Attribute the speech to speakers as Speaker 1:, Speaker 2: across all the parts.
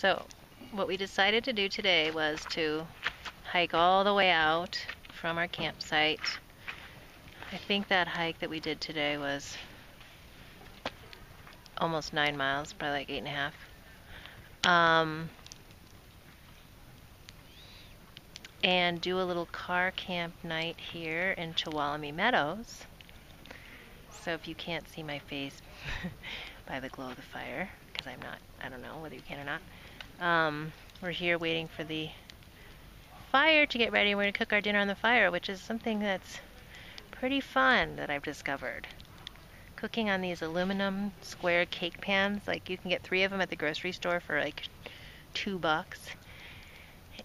Speaker 1: So, what we decided to do today was to hike all the way out from our campsite. I think that hike that we did today was almost 9 miles, probably like 8.5. And do a little car camp night here in Tuolomne Meadows. So if you can't see my face by the glow of the fire, because I don't know whether you can or not, we're here waiting for the fire to get ready. We're going to cook our dinner on the fire, which is something that's pretty fun that I've discovered. Cooking on these aluminum square cake pans, like you can get 3 of them at the grocery store for like $2.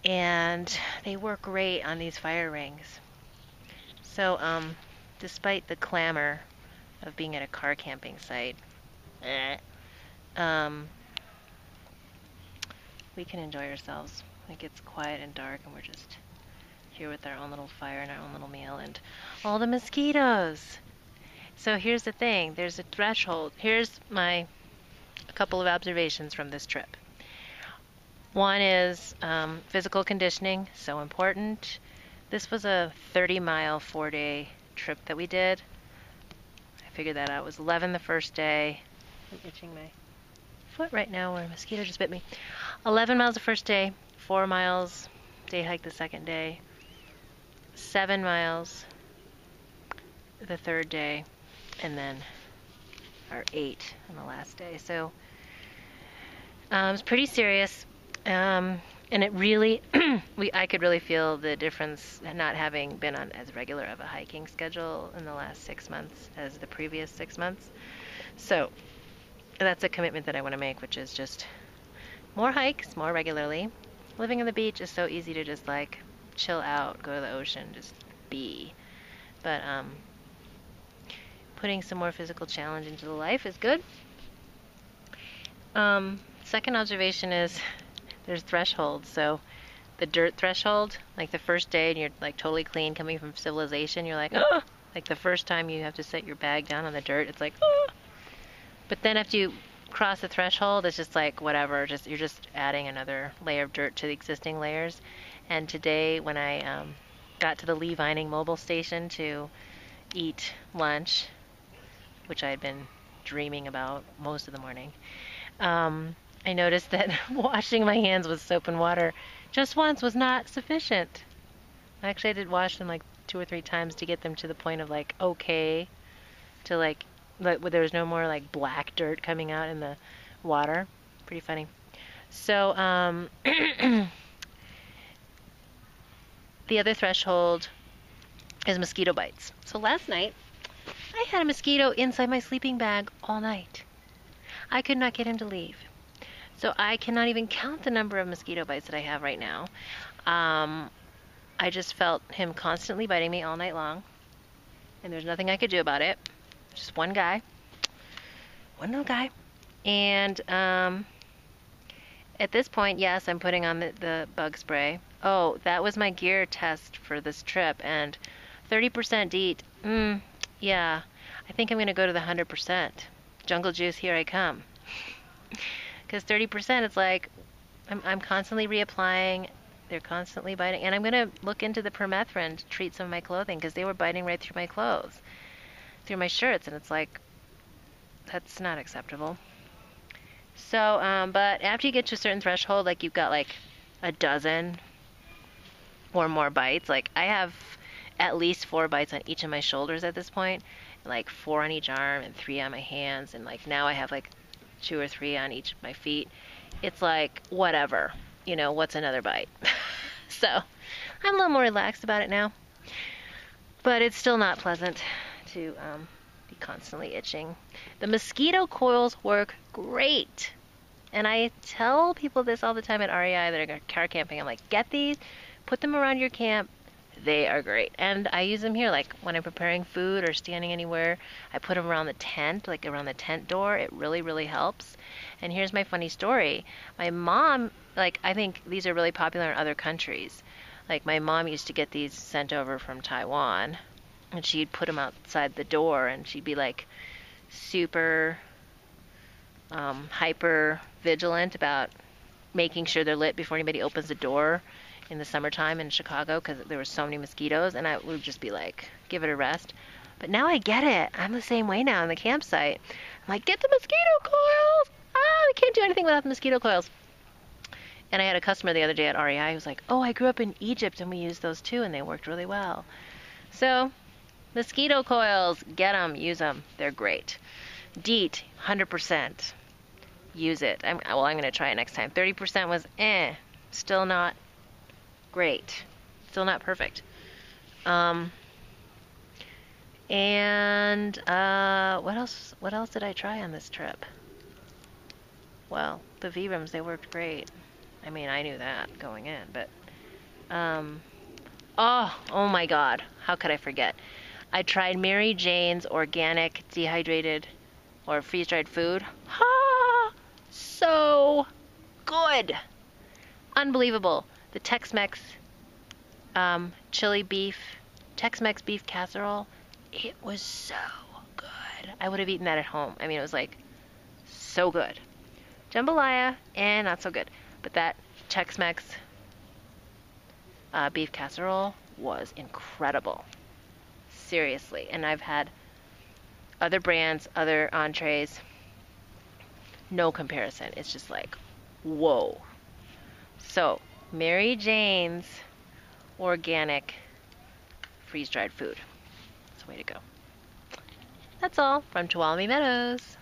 Speaker 1: And they work great on these fire rings. So, despite the clamor of being at a car camping site, we can enjoy ourselves. It gets quiet and dark, and we're just here with our own little fire and our own little meal, and all the mosquitoes. So here's the thing. There's a threshold. Here's a couple of observations from this trip. One is physical conditioning, so important. This was a 30-mile, 4-day trip that we did. I figured that out. It was 11 the first day. I'm itching my foot right now where a mosquito just bit me. 11 miles the first day, 4 miles day hike the second day, 7 miles the third day, and then our 8 on the last day. So it was pretty serious. And it really, I could really feel the difference not having been on as regular of a hiking schedule in the last 6 months as the previous 6 months. So that's a commitment that I want to make, which is just more hikes, more regularly. Living on the beach is so easy to just like chill out, go to the ocean, just be. But putting some more physical challenge into the life is good. Second observation is there's thresholds. So the dirt threshold, like the first day and you're like totally clean coming from civilization, you're like, oh! Like the first time you have to set your bag down on the dirt, it's like, oh! But then after you cross the threshold, it's just like whatever, you're just adding another layer of dirt to the existing layers. And today when I got to the Lee Vining mobile station to eat lunch, which I had been dreaming about most of the morning, I noticed that washing my hands with soap and water just once was not sufficient. Actually, I did wash them like 2 or 3 times to get them to the point of like okay, to like where there was no more like black dirt coming out in the water. Pretty funny. So the other threshold is mosquito bites. So last night I had a mosquito inside my sleeping bag all night. I could not get him to leave. So I cannot even count the number of mosquito bites that I have right now. I just felt him constantly biting me all night long, and there's nothing I could do about it. Just one little guy. And at this point, yes, I'm putting on the bug spray. Oh, that was my gear test for this trip, and 30% DEET. Yeah, I think I'm going to go to the 100%. Jungle juice, here I come. Because 30%, it's like I'm constantly reapplying. They're constantly biting. And I'm going to look into the permethrin to treat some of my clothing because they were biting right through my clothes, through my shirts. And it's like, that's not acceptable. So, but after you get to a certain threshold, like you've got like a dozen or more bites. Like I have at least 4 bites on each of my shoulders at this point, like 4 on each arm and 3 on my hands. And like now I have like 2 or 3 on each of my feet. It's like, whatever, what's another bite? So I'm a little more relaxed about it now, but it's still not pleasant to be constantly itching. The mosquito coils work great. And I tell people this all the time at REI that are car camping. I'm like, get these, put them around your camp. They are great. And I use them here, like when I'm preparing food or standing anywhere, I put them around the tent, like around the tent door. It really, really helps. And here's my funny story. My mom, like, I think these are really popular in other countries. Like my mom used to get these sent over from Taiwan, and she'd put them outside the door, and she'd be like super hyper vigilant about making sure they're lit before anybody opens the door in the summertime in Chicago because there were so many mosquitoes, and I would just be like, give it a rest. But now I get it. I'm the same way now in the campsite. I'm like, get the mosquito coils! Ah, we can't do anything without the mosquito coils. And I had a customer the other day at REI who was like, oh, I grew up in Egypt and we used those too and they worked really well. So, mosquito coils, get them, use them. They're great. DEET, 100%. Use it. I'm going to try it next time. 30% was still not great. Still not perfect. And what else did I try on this trip? Well, the V-rims, they worked great. I mean, I knew that going in, but oh my God, how could I forget? I tried Mary Jane's organic dehydrated or freeze-dried food. So good, unbelievable. The Tex-Mex chili beef, Tex-Mex beef casserole. It was so good. I would have eaten that at home. I mean, it was like so good. Jambalaya, not so good. But that Tex-Mex beef casserole was incredible. Seriously. And I've had other brands, other entrees. No comparison. It's just like, whoa. So, Mary Jane's organic freeze-dried food. It's the way to go. That's all from Tuolomne Meadows.